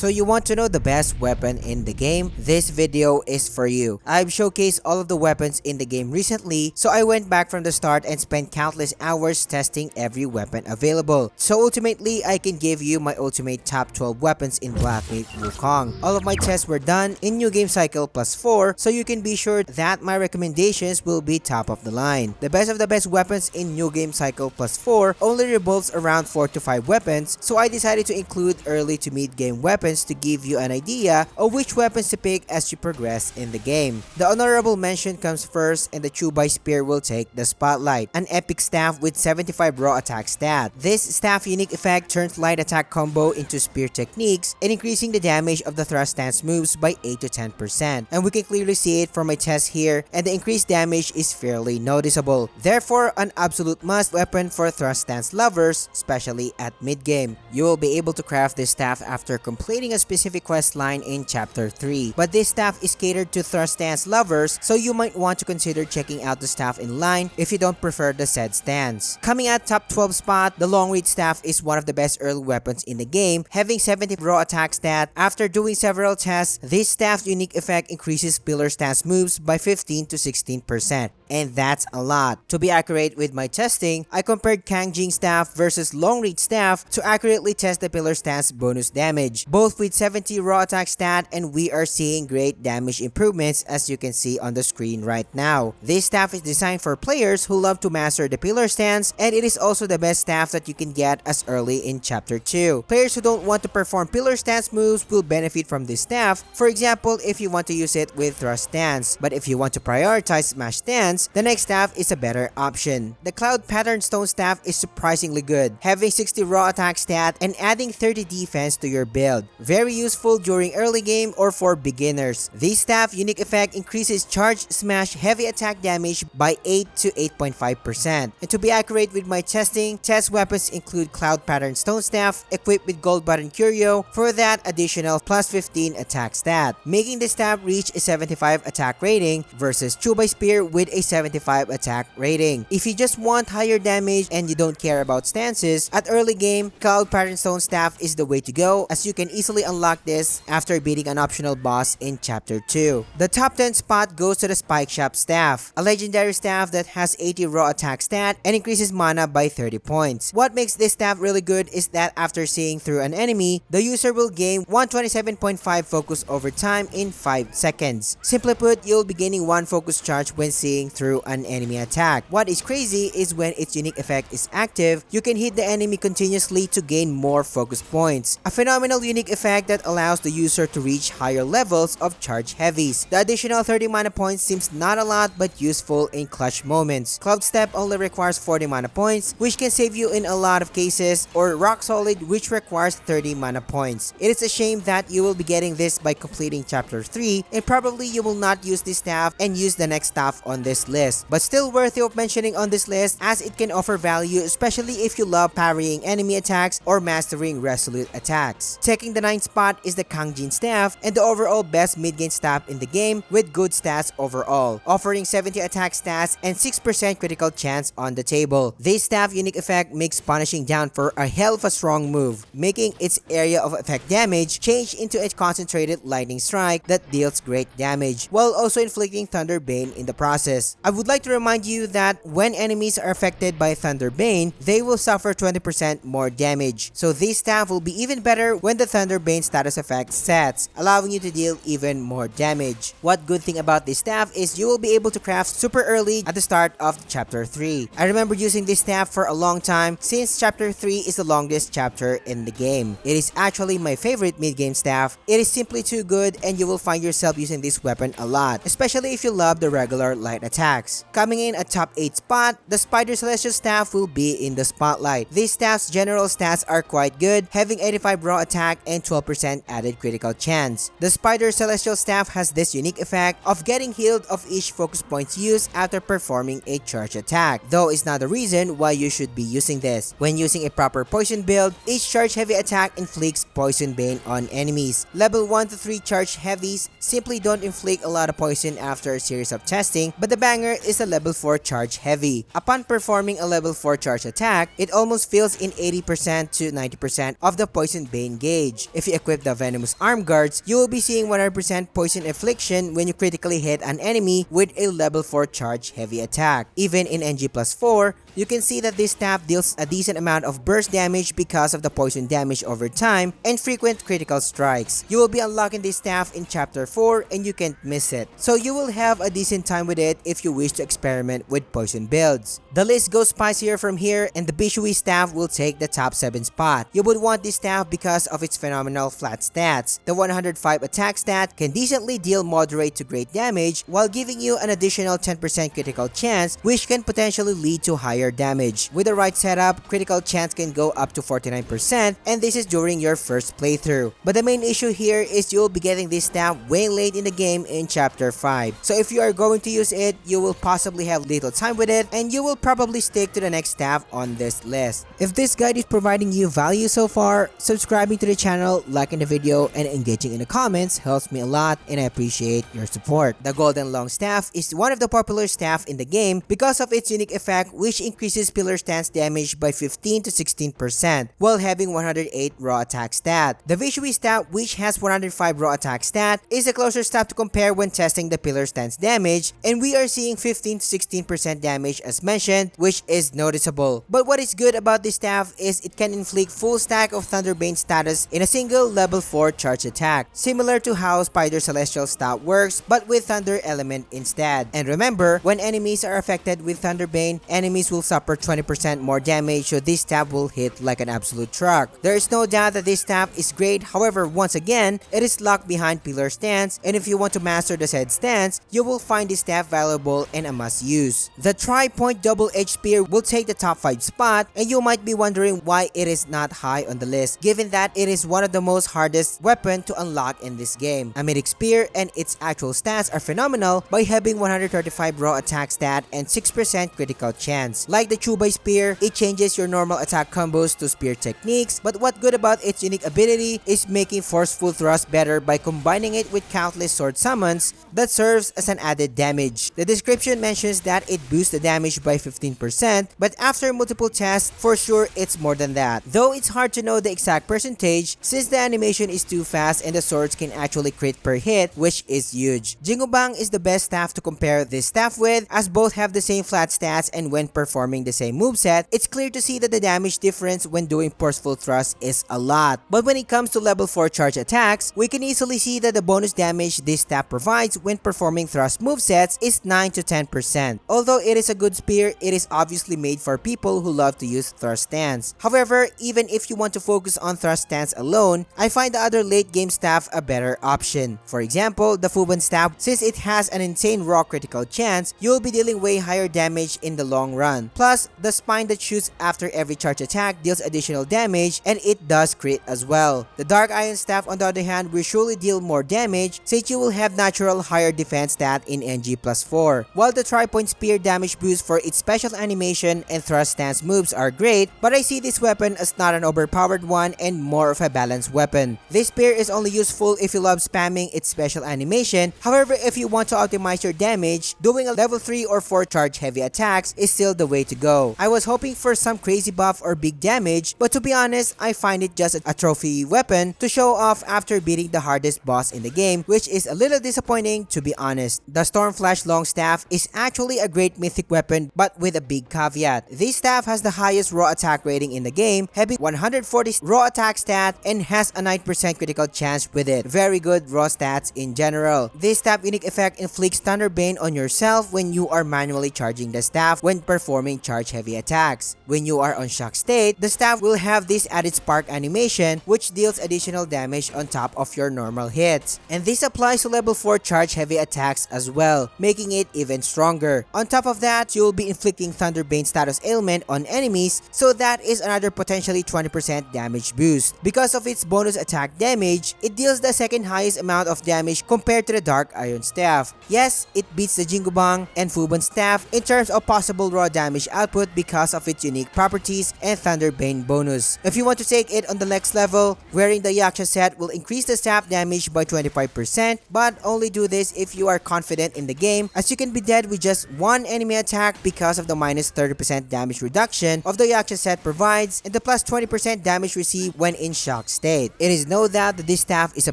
So you want to know the best weapon in the game? This video is for you. I've showcased all of the weapons in the game recently, so I went back from the start and spent countless hours testing every weapon available. So ultimately, I can give you my ultimate top 12 weapons in Black Myth Wukong. All of my tests were done in New Game Cycle +4, so you can be sure that my recommendations will be top of the line. The best of the best weapons in New Game Cycle +4 only revolves around 4 to 5 weapons, so I decided to include early to mid game weapons to give you an idea of which weapons to pick as you progress in the game. The honorable mention comes first, and the Chubai Spear will take the spotlight, an epic staff with 75 raw attack stat. This staff unique effect turns light attack combo into spear techniques and increasing the damage of the thrust stance moves by 8 to 10%, and we can clearly see it from my test here, and the increased damage is fairly noticeable. Therefore, an absolute must weapon for thrust stance lovers, especially at mid game. You will be able to craft this staff after completing a specific quest line in chapter 3, but this staff is catered to thrust stance lovers, so you might want to consider checking out the staff in line if you don't prefer the said stance. Coming at top 12 spot, the long reach staff is one of the best early weapons in the game, having 70 raw attack stat. After doing several tests, this staff's unique effect increases pillar stance moves by 15 to 16%, and that's a lot. To be accurate with my testing, I compared Kangjing staff versus long reach staff to accurately test the pillar stance bonus damage, both with 70 raw attack stat, and we are seeing great damage improvements as you can see on the screen right now. This staff is designed for players who love to master the pillar stance, and it is also the best staff that you can get as early in chapter 2. Players who don't want to perform pillar stance moves will benefit from this staff, for example if you want to use it with thrust stance, but if you want to prioritize smash stance, the next staff is a better option. The Cloud Pattern Stone staff is surprisingly good, having 60 raw attack stat and adding 30 defense to your build. Very useful during early game or for beginners. This staff unique effect increases charge smash heavy attack damage by 8 to 8.5%. And to be accurate with my testing, test weapons include Cloud Pattern Stone staff equipped with Gold Button Curio for that additional plus 15 attack stat, making the staff reach a 75 attack rating versus Chubai Spear with a 75 attack rating. If you just want higher damage and you don't care about stances, at early game, Cloud Pattern Stone staff is the way to go, as you can easily unlock this after beating an optional boss in chapter 2. The top 10 spot goes to the Spike Shop staff, a legendary staff that has 80 raw attack stat and increases mana by 30 points. What makes this staff really good is that after seeing through an enemy, the user will gain 127.5 focus over time in 5 seconds. Simply put, you'll be gaining 1 focus charge when seeing through an enemy attack. What is crazy is when its unique effect is active, you can hit the enemy continuously to gain more focus points. A phenomenal unique effect that allows the user to reach higher levels of charge heavies. The additional 30 mana points seems not a lot but useful in clutch moments. Cloud Step only requires 40 mana points, which can save you in a lot of cases, or Rock Solid, which requires 30 mana points. It is a shame that you will be getting this by completing chapter 3, and probably you will not use this staff and use the next staff on this list, but still worthy of mentioning on this list as it can offer value, especially if you love parrying enemy attacks or mastering resolute attacks. Taking the 9th spot is the Kangjin staff, and the overall best mid-game staff in the game with good stats overall, offering 70 attack stats and 6% critical chance on the table. This staff unique effect makes punishing down for a hell of a strong move, making its area of effect damage change into a concentrated lightning strike that deals great damage, while also inflicting Thunder Bane in the process. I would like to remind you that when enemies are affected by Thunder Bane, they will suffer 20% more damage, so this staff will be even better when the Thunder Bane status effect sets, allowing you to deal even more damage. What good thing about this staff is you will be able to craft super early at the start of chapter 3. I remember using this staff for a long time since chapter 3 is the longest chapter in the game. It is actually my favorite mid-game staff. It is simply too good, and you will find yourself using this weapon a lot, especially if you love the regular light attacks. Coming in at top 8 spot, the Spider Celestial staff will be in the spotlight. This staff's general stats are quite good, having 85 raw attack and 12% added critical chance. The Spider Celestial staff has this unique effect of getting healed of each focus points used after performing a charge attack, though it's not the reason why you should be using this. When using a proper poison build, each charge heavy attack inflicts Poison Bane on enemies. Level 1 to 3 charge heavies simply don't inflict a lot of poison after a series of testing, but the Banger is a level 4 charge heavy. Upon performing a level 4 charge attack, it almost fills in 80% to 90% of the Poison Bane gauge. If you equip the Venomous Arm Guards, you will be seeing 100% poison infliction when you critically hit an enemy with a level 4 charge heavy attack. Even in NG+4, you can see that this staff deals a decent amount of burst damage because of the poison damage over time and frequent critical strikes. You will be unlocking this staff in chapter 4 and you can't miss it. So you will have a decent time with it if you wish to experiment with poison builds. The list goes spicier from here and the Bishui staff will take the top 7 spot. You would want this staff because of its phenomenal flat stats. The 105 attack stat can decently deal moderate to great damage while giving you an additional 10% critical chance, which can potentially lead to higher damage. With the right setup, critical chance can go up to 49%, and this is during your first playthrough. But the main issue here is you'll be getting this staff way late in the game in chapter 5. So if you are going to use it, you will possibly have little time with it and you will probably stick to the next staff on this list. If this guide is providing you value so far, subscribing to the channel, liking the video, and engaging in the comments helps me a lot and I appreciate your support. The Golden Long Staff is one of the popular staff in the game because of its unique effect, which increases pillar stance damage by 15 to 16% while having 108 raw attack stat. The Vishui staff, which has 105 raw attack stat, is a closer staff to compare when testing the pillar stance damage, and we are seeing 15 to 16% damage as mentioned, which is noticeable. But what is good about this staff is it can inflict full stack of Thunderbane status in a single level 4 charge attack, similar to how Spider Celestial staff works but with Thunder element instead. And remember, when enemies are affected with Thunderbane, enemies will suffer 20% more damage, so this staff will hit like an absolute truck. There is no doubt that this staff is great, however, once again, it is locked behind pillar stance, and if you want to master the said stance, you will find this staff valuable and a must use. The Tri-Point Double-Edged Spear will take the top 5 spot, and you might be wondering why it is not high on the list, given that it is one of the most hardest weapon to unlock in this game. A Mythic Spear and its actual stats are phenomenal by having 135 raw attack stat and 6% critical chance. Like the Chubay Spear, it changes your normal attack combos to spear techniques, but what good about its unique ability is making forceful thrust better by combining it with countless sword summons that serves as an added damage. The description mentions that it boosts the damage by 15%, but after multiple tests, for sure it's more than that. Though it's hard to know the exact percentage since the animation is too fast and the swords can actually crit per hit, which is huge. Jingu Bang is the best staff to compare this staff with, as both have the same flat stats, and when performing the same moveset, it's clear to see that the damage difference when doing forceful thrust is a lot. But when it comes to level 4 charge attacks, we can easily see that the bonus damage this staff provides when performing thrust movesets is 9 to 10%. Although it is a good spear, it is obviously made for people who love to use thrust stance. However, even if you want to focus on thrust stance alone, I find the other late game staff a better option. For example, the Fuban staff, since it has an insane raw critical chance, you'll be dealing way higher damage in the long run. Plus, the spine that shoots after every charge attack deals additional damage, and it does crit as well. The Dark Iron staff on the other hand will surely deal more damage since you will have natural higher defense stat in NG+4. While the Tri-Point Spear damage boost for its special animation and thrust stance moves are great, but I see this weapon as not an overpowered one and more of a balanced weapon. This spear is only useful if you love spamming its special animation. However, if you want to optimize your damage, doing a level 3 or 4 charge heavy attacks is still the way to go. I was hoping for some crazy buff or big damage, but to be honest, I find it just a trophy weapon to show off after beating the hardest boss in the game, which is a little disappointing to be honest. The Stormflash Long Staff is actually a great mythic weapon, but with a big caveat. This staff has the highest raw attack rating in the game, having 140 raw attack stat and has a 9% critical chance with it. Very good raw stats in general. This staff unique effect inflicts Thunderbane on yourself when you are manually charging the staff when performing charge heavy attacks. When you are on shock state, the staff will have this added spark animation which deals additional damage on top of your normal hits. And this applies to level 4 charge heavy attacks as well, making it even stronger. On top of that, you'll be inflicting Thunderbane status ailment on enemies, so that is another potentially 20% damage boost. Because of its bonus attack damage, it deals the second highest amount of damage compared to the Dark Iron staff. Yes, it beats the Jingu Bang and Fuban staff in terms of possible raw damage damage output because of its unique properties and Thunder Bane bonus. If you want to take it on the next level, wearing the Yaksha set will increase the staff damage by 25%, but only do this if you are confident in the game, as you can be dead with just one enemy attack because of the minus 30% damage reduction of the Yaksha set provides and the plus 20% damage received when in shock state. It is no doubt that this staff is a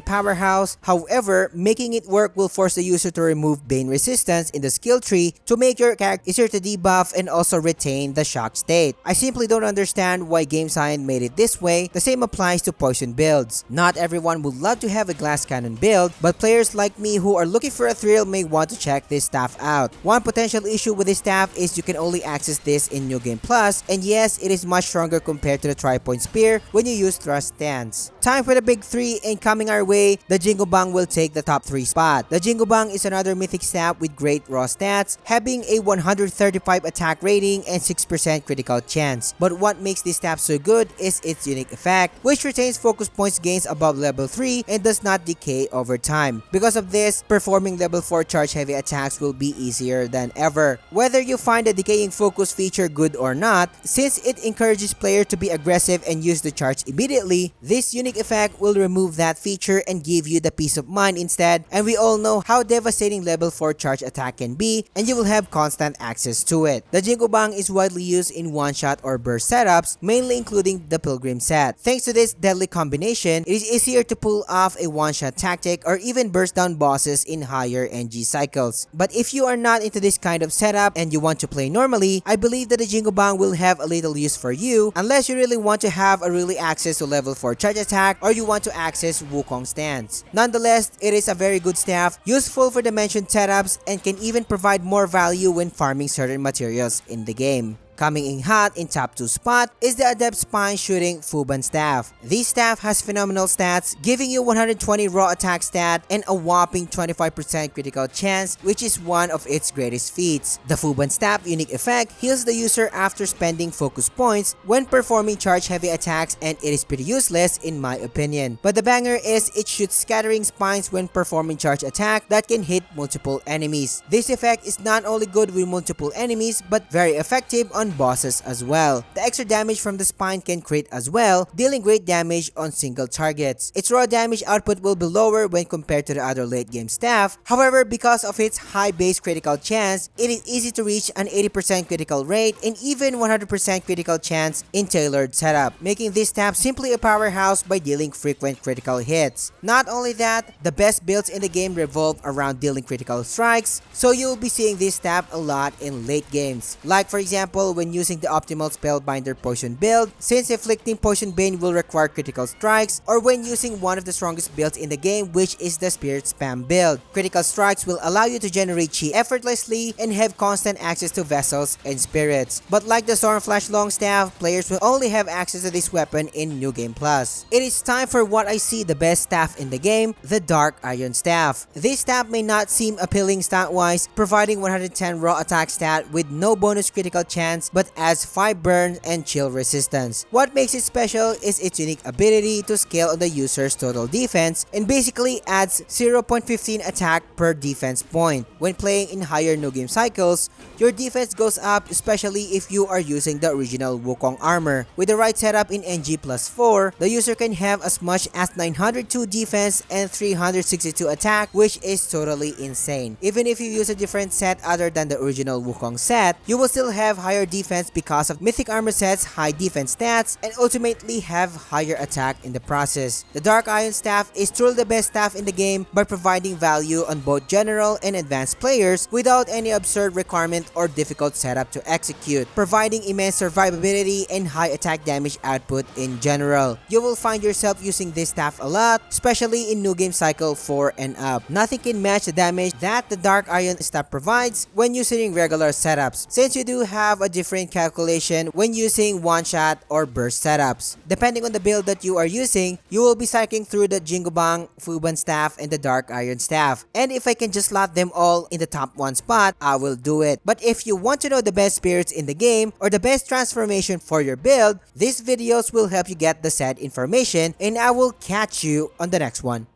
powerhouse, however, making it work will force the user to remove Bane resistance in the skill tree to make your character easier to debuff and also retain the shock state. I simply don't understand why Game Science made it this way. The same applies to poison builds. Not everyone would love to have a glass cannon build, but players like me who are looking for a thrill may want to check this staff out. One potential issue with this staff is you can only access this in New Game Plus, and yes, it is much stronger compared to the tri-point spear when you use thrust stance. Time for the big three, and coming our way, the Jingu Bang will take the top 3 spot. The Jingu Bang is another mythic staff with great raw stats, having a 135 attack rating and 6% critical chance. But what makes this staff so good is its unique effect, which retains focus points gains above level 3 and does not decay over time. Because of this, performing level 4 charge heavy attacks will be easier than ever. Whether you find the decaying focus feature good or not, since it encourages players to be aggressive and use the charge immediately, this unique effect will remove that feature and give you the peace of mind instead, and we all know how devastating level 4 charge attack can be, and you will have constant access to it. The Jingu Bang is widely used in one-shot or burst setups, mainly including the Pilgrim set. Thanks to this deadly combination, it is easier to pull off a one-shot tactic or even burst down bosses in higher NG cycles. But if you are not into this kind of setup and you want to play normally, I believe that the Jingu Bang will have a little use for you, unless you really want to have a really access to level 4 charge attack or you want to access Wukong stance. Nonetheless, it is a very good staff, useful for the mentioned setups, and can even provide more value when farming certain materials in the game. Coming in hot in top 2 spot is the Adept Spine Shooting Fuban Staff. This staff has phenomenal stats, giving you 120 raw attack stat and a whopping 25% critical chance, which is one of its greatest feats. The Fuban Staff unique effect heals the user after spending focus points when performing charge heavy attacks, and it is pretty useless in my opinion. But the banger is it shoots scattering spines when performing charge attack that can hit multiple enemies. This effect is not only good with multiple enemies but very effective on bosses as well. The extra damage from the spine can crit as well, dealing great damage on single targets. Its raw damage output will be lower when compared to the other late game staff. However, because of its high base critical chance, it is easy to reach an 80% critical rate and even 100% critical chance in tailored setup, making this staff simply a powerhouse by dealing frequent critical hits. Not only that, the best builds in the game revolve around dealing critical strikes, so you'll be seeing this staff a lot in late games. Like for example, when using the optimal Spellbinder Poison build, since inflicting Poison Bane will require critical strikes, or when using one of the strongest builds in the game, which is the Spirit Spam build. Critical strikes will allow you to generate chi effortlessly and have constant access to vessels and spirits. But like the Stormflash Longstaff, players will only have access to this weapon in New Game Plus. It is time for what I see the best staff in the game, the Dark Iron Staff. This staff may not seem appealing stat-wise, providing 110 raw attack stat with no bonus critical chance, but adds 5 burn and chill resistance. What makes it special is its unique ability to scale on the user's total defense and basically adds 0.15 attack per defense point. When playing in higher no game cycles, your defense goes up, especially if you are using the original Wukong armor. With the right setup in NG plus 4, the user can have as much as 902 defense and 362 attack, which is totally insane. Even if you use a different set other than the original Wukong set, you will still have higher defense because of Mythic Armor set's high defense stats and ultimately have higher attack in the process. The Dark Iron Staff is truly the best staff in the game by providing value on both general and advanced players without any absurd requirement or difficult setup to execute, providing immense survivability and high attack damage output in general. You will find yourself using this staff a lot, especially in New Game Cycle 4 and up. Nothing can match the damage that the Dark Iron Staff provides when using regular setups, since you do have a different calculation when using one-shot or burst setups. Depending on the build that you are using, you will be cycling through the Jingu Bang, Fuban Staff, and the Dark Iron Staff. And if I can just slot them all in the top 1 spot, I will do it. But if you want to know the best spirits in the game or the best transformation for your build, these videos will help you get the said information, and I will catch you on the next one.